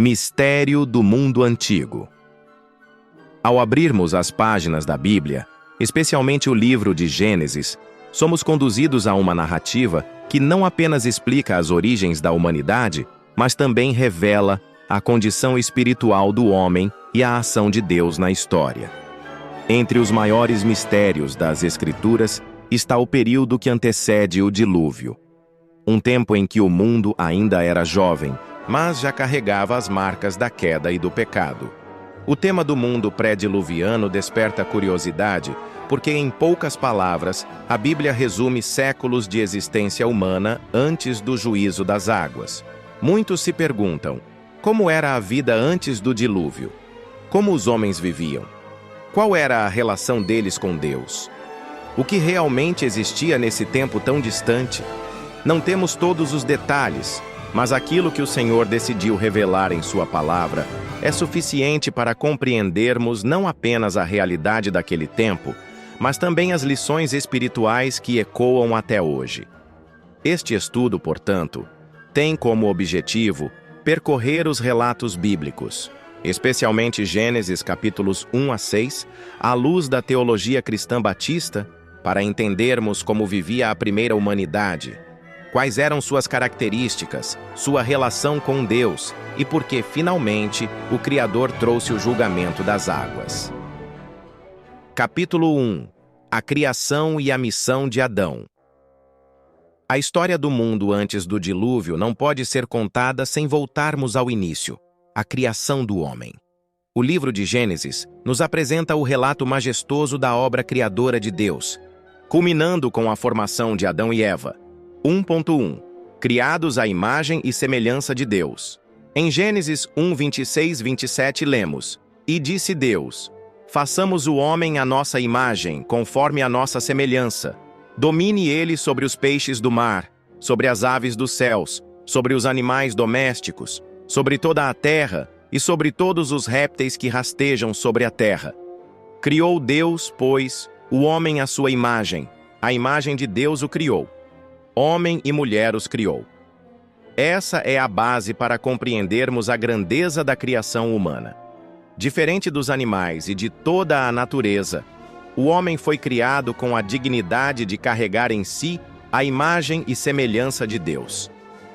Mistério do mundo antigo. Ao abrirmos as páginas da Bíblia, especialmente o livro de Gênesis, somos conduzidos a uma narrativa que não apenas explica as origens da humanidade, mas também revela a condição espiritual do homem e a ação de Deus na história. Entre os maiores mistérios das Escrituras está o período que antecede o dilúvio. Um tempo em que o mundo ainda era jovem, mas já carregava as marcas da queda e do pecado. O tema do mundo pré-diluviano desperta curiosidade, porque em poucas palavras, a Bíblia resume séculos de existência humana antes do juízo das águas. Muitos se perguntam, como era a vida antes do dilúvio? Como os homens viviam? Qual era a relação deles com Deus? O que realmente existia nesse tempo tão distante? Não temos todos os detalhes, mas aquilo que o Senhor decidiu revelar em Sua palavra é suficiente para compreendermos não apenas a realidade daquele tempo, mas também as lições espirituais que ecoam até hoje. Este estudo, portanto, tem como objetivo percorrer os relatos bíblicos, especialmente Gênesis capítulos 1 a 6, à luz da teologia cristã batista, para entendermos como vivia a primeira humanidade, quais eram suas características, sua relação com Deus e por que, finalmente, o Criador trouxe o julgamento das águas. Capítulo 1. A criação e a missão de Adão. A história do mundo antes do dilúvio não pode ser contada sem voltarmos ao início, a criação do homem. O livro de Gênesis nos apresenta o relato majestoso da obra criadora de Deus, culminando com a formação de Adão e Eva. 1.1 Criados à imagem e semelhança de Deus. Em Gênesis 1, 26, 27 lemos: E disse Deus, façamos o homem à nossa imagem, conforme a nossa semelhança. Domine ele sobre os peixes do mar, sobre as aves dos céus, sobre os animais domésticos, sobre toda a terra e sobre todos os répteis que rastejam sobre a terra. Criou Deus, pois, o homem à sua imagem. A imagem de Deus o criou. Homem e mulher os criou. Essa é a base para compreendermos a grandeza da criação humana. Diferente dos animais e de toda a natureza, o homem foi criado com a dignidade de carregar em si a imagem e semelhança de Deus.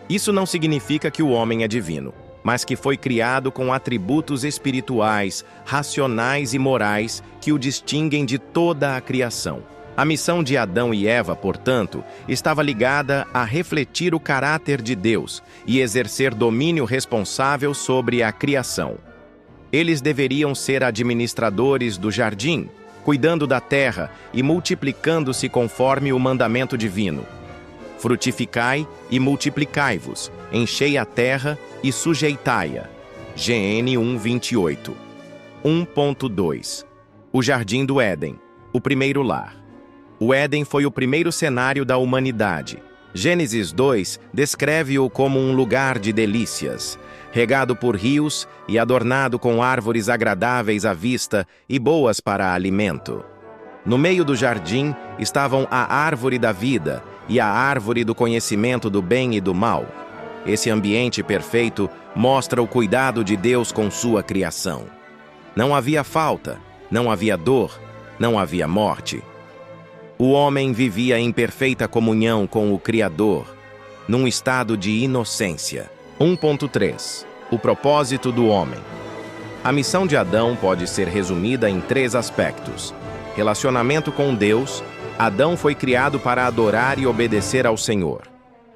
Isso não significa que o homem é divino, mas que foi criado com atributos espirituais, racionais e morais que o distinguem de toda a criação. A missão de Adão e Eva, portanto, estava ligada a refletir o caráter de Deus e exercer domínio responsável sobre a criação. Eles deveriam ser administradores do jardim, cuidando da terra e multiplicando-se conforme o mandamento divino. Frutificai e multiplicai-vos, enchei a terra e sujeitai-a. GN 1:28. 1.2 O Jardim do Éden, o primeiro lar. O Éden foi o primeiro cenário da humanidade. Gênesis 2 descreve-o como um lugar de delícias, regado por rios e adornado com árvores agradáveis à vista e boas para alimento. No meio do jardim estavam a árvore da vida e a árvore do conhecimento do bem e do mal. Esse ambiente perfeito mostra o cuidado de Deus com sua criação. Não havia falta, não havia dor, não havia morte. O homem vivia em perfeita comunhão com o Criador, num estado de inocência. 1.3 O propósito do homem. A missão de Adão pode ser resumida em 3 aspectos. Relacionamento com Deus. Adão foi criado para adorar e obedecer ao Senhor.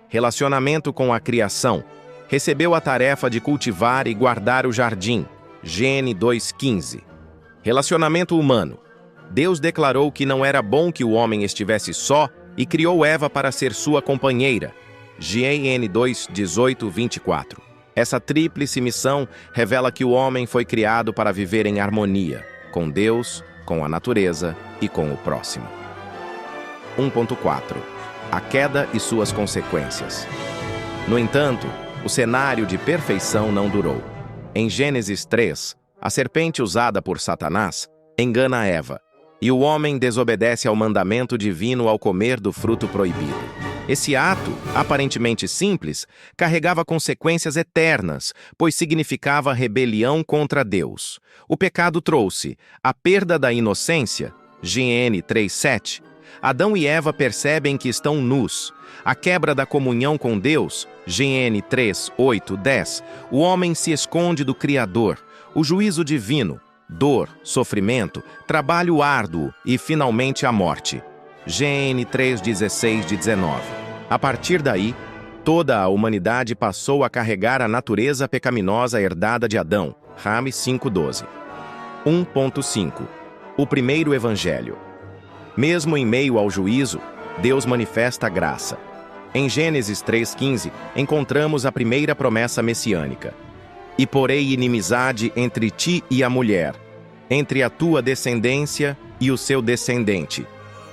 Relacionamento com a criação. Recebeu a tarefa de cultivar e guardar o jardim. Gênesis 2:15. Relacionamento humano. Deus declarou que não era bom que o homem estivesse só e criou Eva para ser sua companheira. GN 2:18-24. Essa tríplice missão revela que o homem foi criado para viver em harmonia com Deus, com a natureza e com o próximo. 1.4 A queda e suas consequências. No entanto, o cenário de perfeição não durou. Em Gênesis 3, a serpente usada por Satanás engana Eva, e o homem desobedece ao mandamento divino ao comer do fruto proibido. Esse ato, aparentemente simples, carregava consequências eternas, pois significava rebelião contra Deus. O pecado trouxe a perda da inocência, Gênesis 3:7. Adão e Eva percebem que estão nus. A quebra da comunhão com Deus, Gênesis 3:8-10. O homem se esconde do Criador. O juízo divino, dor, sofrimento, trabalho árduo e, finalmente, a morte. Gênesis 3:16-19. A partir daí, toda a humanidade passou a carregar a natureza pecaminosa herdada de Adão. Rami 5:12. 1.5. O primeiro evangelho. Mesmo em meio ao juízo, Deus manifesta a graça. Em Gênesis 3:15, encontramos a primeira promessa messiânica. E porei inimizade entre ti e a mulher, entre a tua descendência e o seu descendente.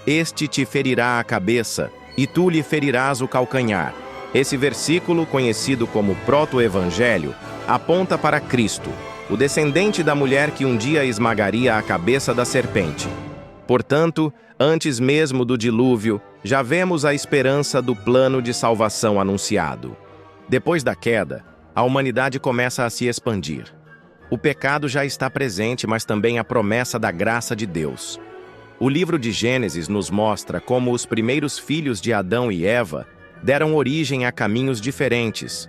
Este te ferirá a cabeça, e tu lhe ferirás o calcanhar. Esse versículo, conhecido como proto-evangelho, aponta para Cristo, o descendente da mulher que um dia esmagaria a cabeça da serpente. Portanto, antes mesmo do dilúvio, já vemos a esperança do plano de salvação anunciado. Depois da queda, a humanidade começa a se expandir. O pecado já está presente, mas também a promessa da graça de Deus. O livro de Gênesis nos mostra como os primeiros filhos de Adão e Eva deram origem a caminhos diferentes,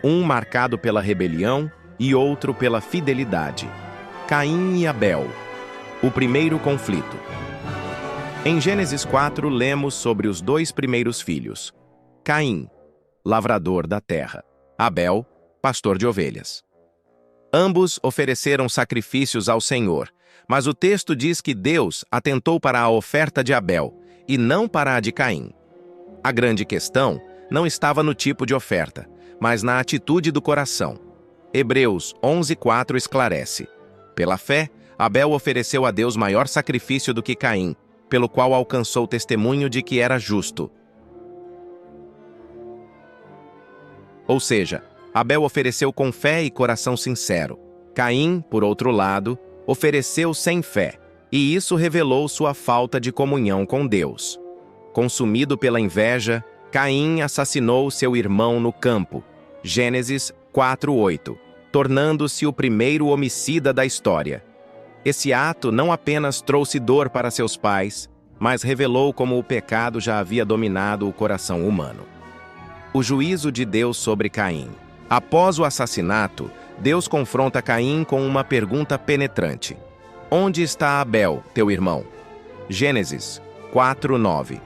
um marcado pela rebelião e outro pela fidelidade. Caim e Abel. O primeiro conflito. Em Gênesis 4, lemos sobre os dois primeiros filhos. Caim, lavrador da terra. Abel, pastor de ovelhas. Ambos ofereceram sacrifícios ao Senhor, mas o texto diz que Deus atentou para a oferta de Abel e não para a de Caim. A grande questão não estava no tipo de oferta, mas na atitude do coração. Hebreus 11:4 esclarece: pela fé, Abel ofereceu a Deus maior sacrifício do que Caim, pelo qual alcançou testemunho de que era justo. Ou seja, Abel ofereceu com fé e coração sincero. Caim, por outro lado, ofereceu sem fé, e isso revelou sua falta de comunhão com Deus. Consumido pela inveja, Caim assassinou seu irmão no campo. Gênesis 4:8, tornando-se o primeiro homicida da história. Esse ato não apenas trouxe dor para seus pais, mas revelou como o pecado já havia dominado o coração humano. O juízo de Deus sobre Caim. Após o assassinato, Deus confronta Caim com uma pergunta penetrante: onde está Abel, teu irmão? Gênesis 4:9.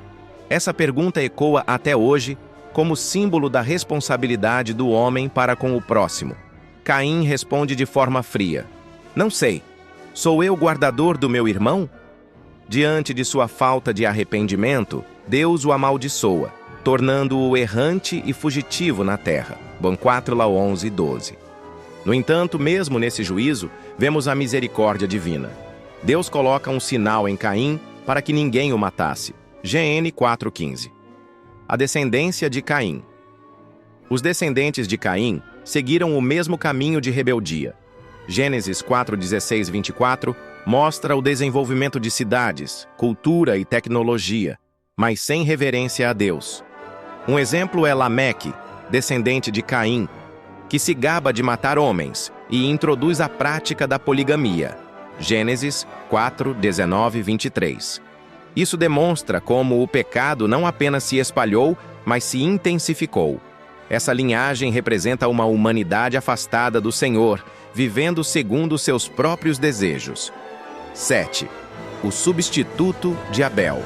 Essa pergunta ecoa até hoje como símbolo da responsabilidade do homem para com o próximo. Caim responde de forma fria: não sei. Sou eu guardador do meu irmão? Diante de sua falta de arrependimento, Deus o amaldiçoa, tornando-o errante e fugitivo na terra. Bom 4:11-12. No entanto, mesmo nesse juízo, vemos a misericórdia divina. Deus coloca um sinal em Caim para que ninguém o matasse. Gênesis 4:15. A descendência de Caim. Os descendentes de Caim seguiram o mesmo caminho de rebeldia. Gênesis 4:16-24 mostra o desenvolvimento de cidades, cultura e tecnologia, mas sem reverência a Deus. Um exemplo é Lameque, descendente de Caim, que se gaba de matar homens e introduz a prática da poligamia. Gênesis 4:19-23. Isso demonstra como o pecado não apenas se espalhou, mas se intensificou. Essa linhagem representa uma humanidade afastada do Senhor, vivendo segundo seus próprios desejos. 7. O substituto de Abel.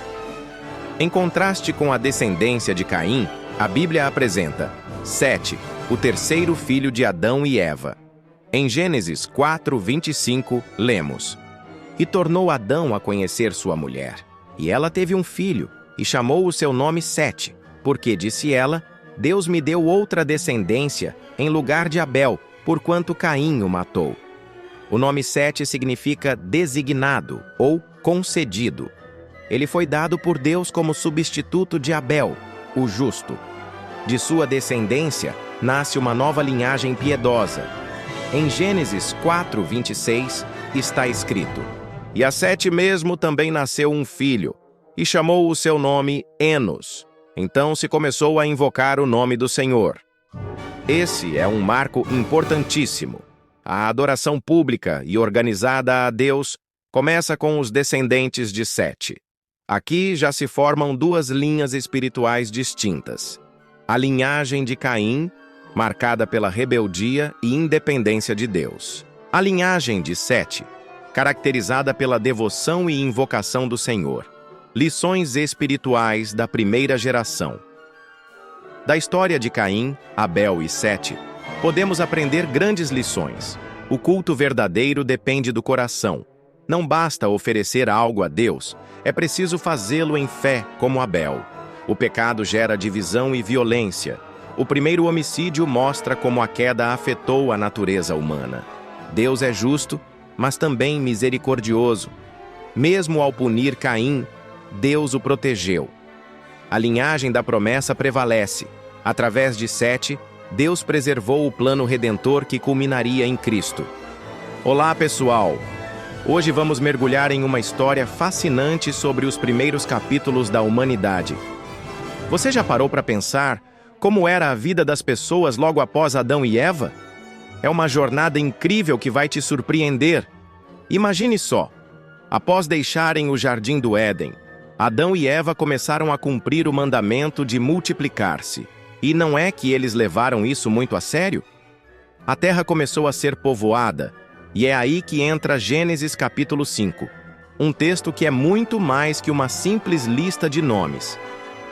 Em contraste com a descendência de Caim, a Bíblia apresenta Sete, o terceiro filho de Adão e Eva. Em Gênesis 4:25, lemos: e tornou Adão a conhecer sua mulher, e ela teve um filho, e chamou o seu nome Sete, porque, disse ela, Deus me deu outra descendência em lugar de Abel, porquanto Caim o matou. O nome Sete significa designado ou concedido. Ele foi dado por Deus como substituto de Abel, o justo. De sua descendência, nasce uma nova linhagem piedosa. Em Gênesis 4:26, está escrito: e a Sete mesmo também nasceu um filho, e chamou o seu nome Enos. Então se começou a invocar o nome do Senhor. Esse é um marco importantíssimo. A adoração pública e organizada a Deus começa com os descendentes de Sete. Aqui já se formam duas linhas espirituais distintas. A linhagem de Caim, marcada pela rebeldia e independência de Deus. A linhagem de Sete, caracterizada pela devoção e invocação do Senhor. Lições espirituais da primeira geração. Da história de Caim, Abel e Sete, podemos aprender grandes lições. O culto verdadeiro depende do coração. Não basta oferecer algo a Deus, é preciso fazê-lo em fé, como Abel. O pecado gera divisão e violência. O primeiro homicídio mostra como a queda afetou a natureza humana. Deus é justo, mas também misericordioso. Mesmo ao punir Caim, Deus o protegeu. A linhagem da promessa prevalece. Através de Sete, Deus preservou o plano redentor que culminaria em Cristo. Olá, pessoal! Hoje vamos mergulhar em uma história fascinante sobre os primeiros capítulos da humanidade. Você já parou para pensar como era a vida das pessoas logo após Adão e Eva? É uma jornada incrível que vai te surpreender. Imagine só, após deixarem o Jardim do Éden, Adão e Eva começaram a cumprir o mandamento de multiplicar-se. E não é que eles levaram isso muito a sério? A terra começou a ser povoada, e é aí que entra Gênesis capítulo 5, um texto que é muito mais que uma simples lista de nomes.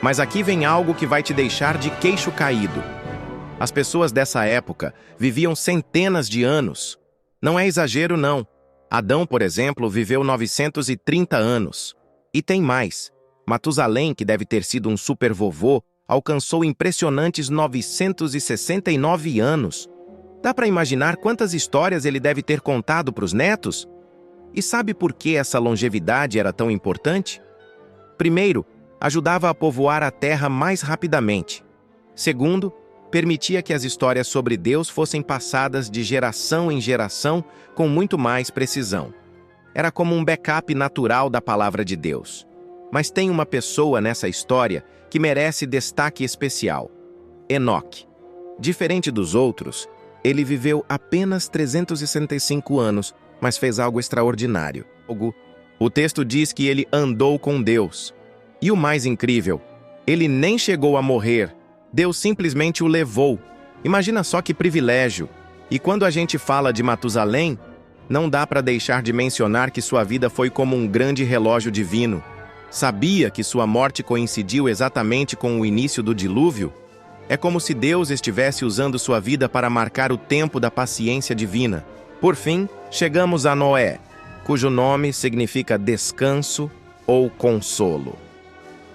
Mas aqui vem algo que vai te deixar de queixo caído. As pessoas dessa época viviam centenas de anos. Não é exagero, não. Adão, por exemplo, viveu 930 anos. E tem mais. Matusalém, que deve ter sido um super vovô, alcançou impressionantes 969 anos. Dá para imaginar quantas histórias ele deve ter contado para os netos? E sabe por que essa longevidade era tão importante? Primeiro, ajudava a povoar a terra mais rapidamente. Segundo, permitia que as histórias sobre Deus fossem passadas de geração em geração com muito mais precisão. Era como um backup natural da palavra de Deus. Mas tem uma pessoa nessa história que merece destaque especial: Enoque. Diferente dos outros, ele viveu apenas 365 anos, mas fez algo extraordinário. O texto diz que ele andou com Deus. E o mais incrível, ele nem chegou a morrer. Deus simplesmente o levou. Imagina só que privilégio. E quando a gente fala de Matusalém, não dá para deixar de mencionar que sua vida foi como um grande relógio divino. Sabia que sua morte coincidiu exatamente com o início do dilúvio? É como se Deus estivesse usando sua vida para marcar o tempo da paciência divina. Por fim, chegamos a Noé, cujo nome significa descanso ou consolo.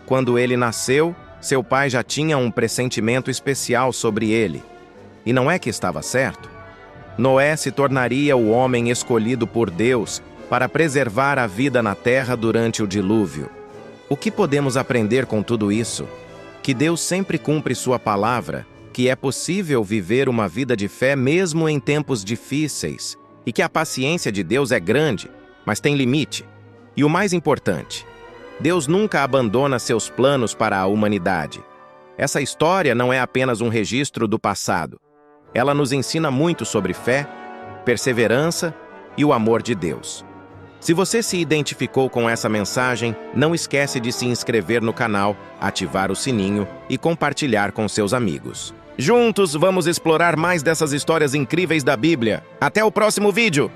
Quando ele nasceu, seu pai já tinha um pressentimento especial sobre ele. E não é que estava certo? Noé se tornaria o homem escolhido por Deus para preservar a vida na terra durante o dilúvio. O que podemos aprender com tudo isso? Que Deus sempre cumpre sua palavra, que é possível viver uma vida de fé mesmo em tempos difíceis, e que a paciência de Deus é grande, mas tem limite. E o mais importante, Deus nunca abandona seus planos para a humanidade. Essa história não é apenas um registro do passado. Ela nos ensina muito sobre fé, perseverança e o amor de Deus. Se você se identificou com essa mensagem, não esquece de se inscrever no canal, ativar o sininho e compartilhar com seus amigos. Juntos vamos explorar mais dessas histórias incríveis da Bíblia. Até o próximo vídeo!